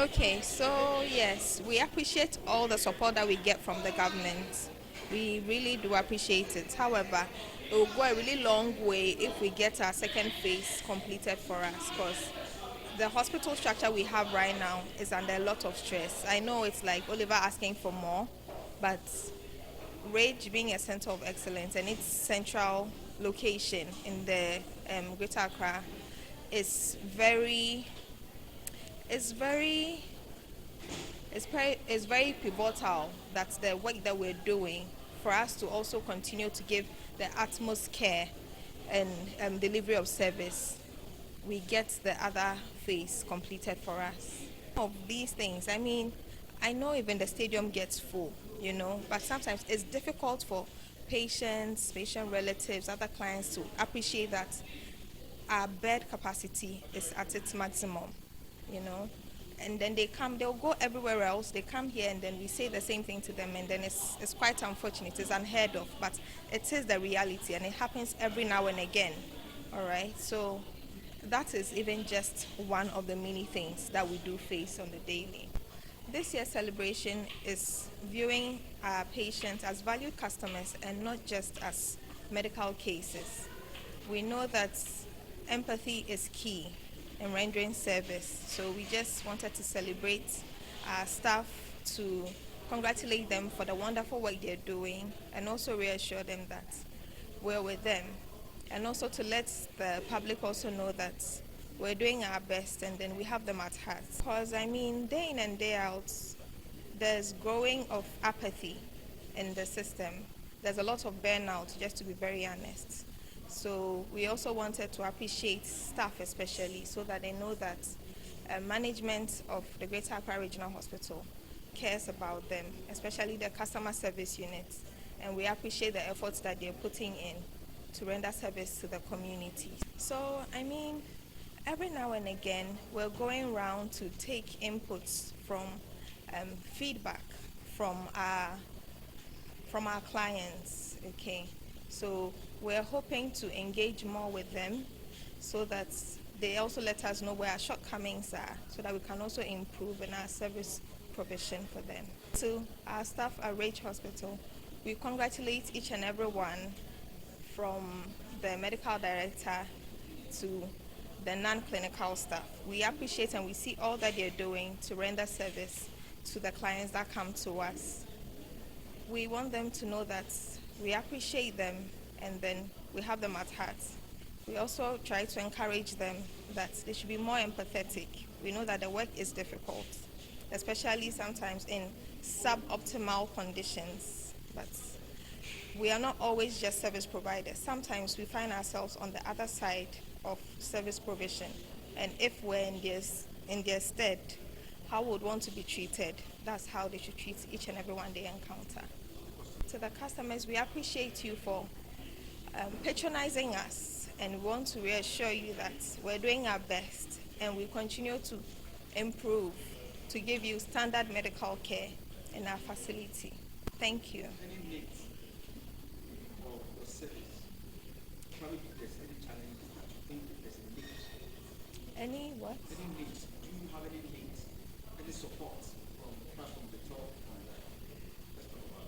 Okay, so yes, we appreciate all the support that we get from the government. We really do appreciate it. However, it will go a really long way if we get our second phase completed for us because the hospital structure we have right now is under a lot of stress. I know it's like Oliver asking for more, but Rage being a center of excellence and its central location in the Greater Accra is very, it's very it's very pivotal that the work that we're doing for us to also continue to give the utmost care and delivery of service. We get the other phase completed for us. Of these things, I mean, I know even the stadium gets full, but sometimes it's difficult for patients, patient relatives, other clients to appreciate that our bed capacity is at its maximum, you know. And then they'll go everywhere else. They come here and then we say the same thing to them, and then it's quite unfortunate. It's unheard of, but it is the reality, and it happens every now and again. All right, so that is even just one of the many things that we do face on the daily. This year's celebration is viewing our patients as valued customers and not just as medical cases. We know that empathy is key in rendering service, so we just wanted to celebrate our staff, to congratulate them for the wonderful work they're doing, and also reassure them that we're with them, and also to let the public also know that we're doing our best and then we have them at heart. Because I mean, day in and day out, there's growing of apathy in the system. There's a lot of burnout, just to be very honest. So we also wanted to appreciate staff especially, so that they know that management of the Greater Accra Regional Hospital cares about them, especially the customer service units. And we appreciate the efforts that they're putting in to render service to the community. So, I mean, every now and again, we're going around to take inputs from feedback from our clients. Okay, so we're hoping to engage more with them, so that they also let us know where our shortcomings are, so that we can also improve in our service provision for them. To our staff at Rage Hospital, we congratulate each and every one, from the medical director to the non-clinical staff. We appreciate and we see all that they're doing to render service to the clients that come to us. We want them to know that we appreciate them and then we have them at heart. We also try to encourage them that they should be more empathetic. We know that the work is difficult, especially sometimes in suboptimal conditions, but we are not always just service providers. Sometimes we find ourselves on the other side of service provision, and if we're in their stead, how we would want to be treated, that's how they should treat each and every one they encounter. To the customers, we appreciate you for patronizing us, and we want to reassure you that we're doing our best and we continue to improve to give you standard medical care in our facility. Thank you. Any needs or service? Probably if there's any challenges that you think there's a need. Any what? Any needs? Do you have any needs? Any support from the top? And let's talk about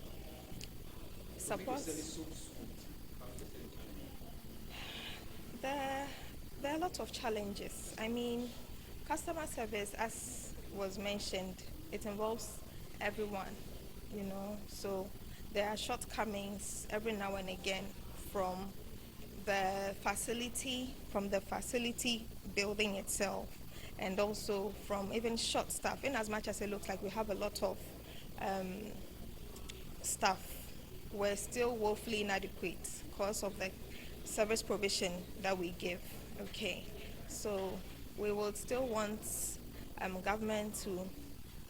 that. Support? So so smooth after the challenge. There are a lot of challenges. I mean, customer service, as was mentioned, it involves everyone, so there are shortcomings every now and again from the facility building itself, and also from even short staff. In as much as it looks like we have a lot of staff, we're still woefully inadequate because of the service provision that we give. Okay, so we will still want government to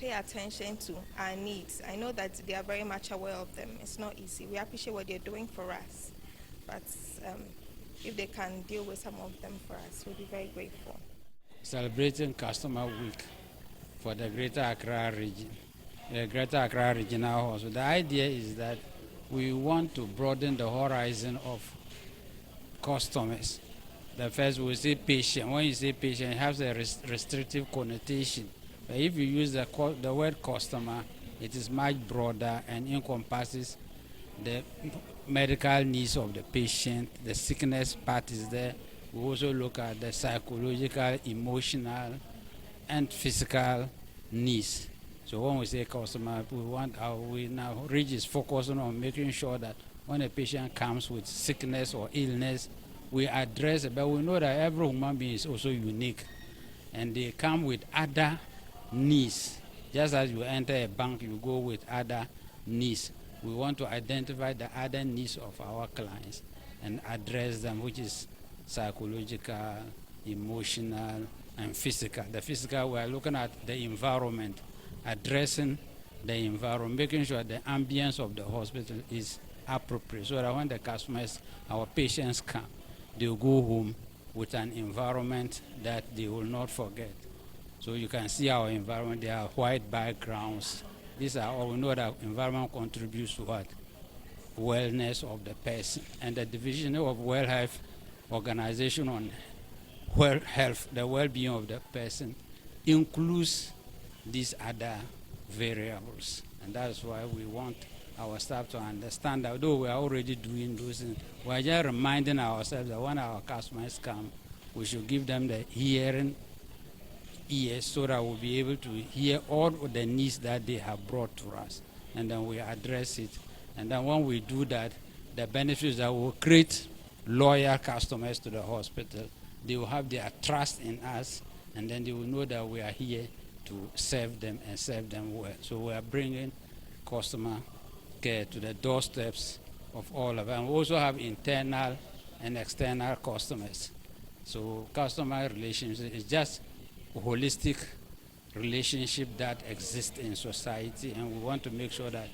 pay attention to our needs. I know that they are very much aware of them. It's not easy. We appreciate what they're doing for us, but if they can deal with some of them for us, we'll be very grateful. Celebrating Customer Week for the Greater Accra region, the Greater Accra Regional Hospital. The idea is that we want to broaden the horizon of customers. The first we say patient. When you say patient, it has a restrictive connotation. But if you use the word customer, it is much broader and encompasses the medical needs of the patient. The sickness part is there. We also look at the psychological, emotional, and physical needs. So when we say customer, we now Ridge is focusing on making sure that when a patient comes with sickness or illness, we address it. But we know that every human being is also unique, and they come with other needs. Just as you enter a bank, you go with other needs. We want to identify the other needs of our clients and address them, which is psychological, emotional, and physical. The physical, we are looking at the environment, addressing the environment, making sure the ambience of the hospital is appropriate so that when the customers, our patients come, they will go home with an environment that they will not forget. So you can see our environment, there are white backgrounds. These are all, we know that environment contributes to what? Wellness of the person. And the Division of World Health Organization on health, the well-being of the person, includes these other variables. And that's why we want our staff to understand that although we are already doing those things, we are just reminding ourselves that when our customers come, we should give them the hearing ears so that we'll be able to hear all of the needs that they have brought to us. And then we address it. And then when we do that, the benefits that will create loyal customers to the hospital. They will have their trust in us, and then they will know that we are here to serve them and serve them well. So we are bringing customer care to the doorsteps of all of them. We also have internal and external customers. So customer relationship is just a holistic relationship that exists in society, and we want to make sure that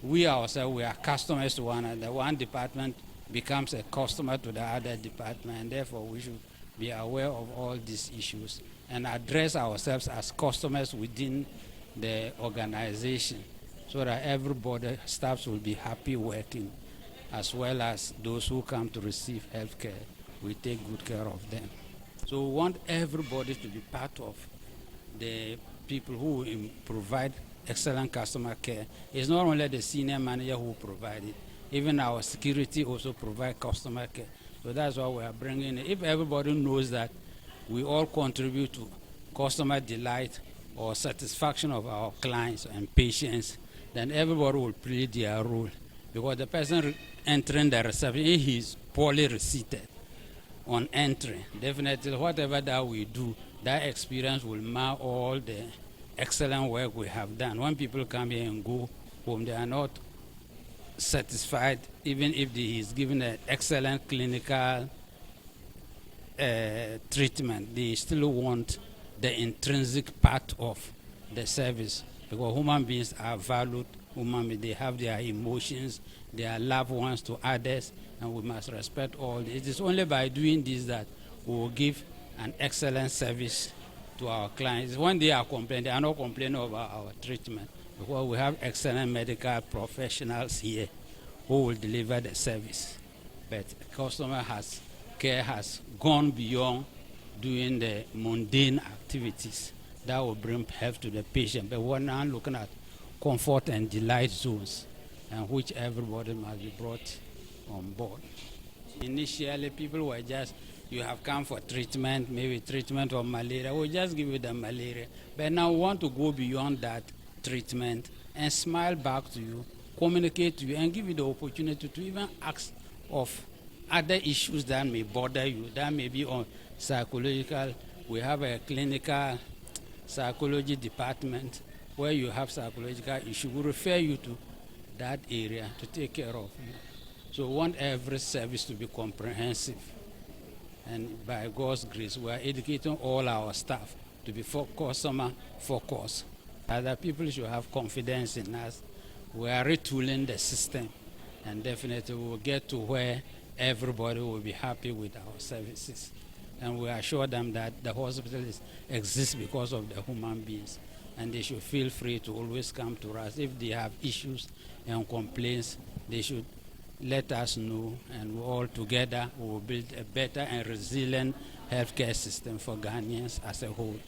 we ourselves, we are customers to one another. One department becomes a customer to the other department, and therefore we should be aware of all these issues and address ourselves as customers within the organization so that everybody, staffs will be happy working, as well as those who come to receive health care. We take good care of them. So we want everybody to be part of the people who will provide excellent customer care. It's not only the senior manager who provide it. Even our security also provide customer care. So that's why we are bringing it. If everybody knows that we all contribute to customer delight or satisfaction of our clients and patients, then everybody will play their role. Because the person entering the reception, if he is poorly received on entry, definitely whatever that we do, that experience will mar all the excellent work we have done. When people come here and go home, they are not satisfied, even if he is given an excellent clinical treatment. They still want the intrinsic part of the service, because human beings are valued human beings. They have their emotions, their loved ones to others, and we must respect all. It is only by doing this that we will give an excellent service to our clients. When they are complaining, they are not complaining about our treatment, because we have excellent medical professionals here who will deliver the service. But customer care has gone beyond doing the mundane activities that will bring health to the patient. But we're now looking at comfort and delight zones, and which everybody must be brought on board. Initially, people were just, you have come for treatment, maybe treatment of malaria, we'll just give you the malaria. But now we want to go beyond that treatment and smile back to you, communicate to you, and give you the opportunity to even ask of other issues that may bother you, that may be on psychological. We have a clinical psychology department where you have psychological issues. We refer you to that area to take care of you. So we want every service to be comprehensive. And by God's grace, we are educating all our staff to be customer focused. Other people should have confidence in us. We are retooling the system, and definitely we will get to where everybody will be happy with our services. And we assure them that the hospital exists because of the human beings, and they should feel free to always come to us. If they have issues and complaints, they should let us know, and we all together will build a better and resilient healthcare system for Ghanaians as a whole.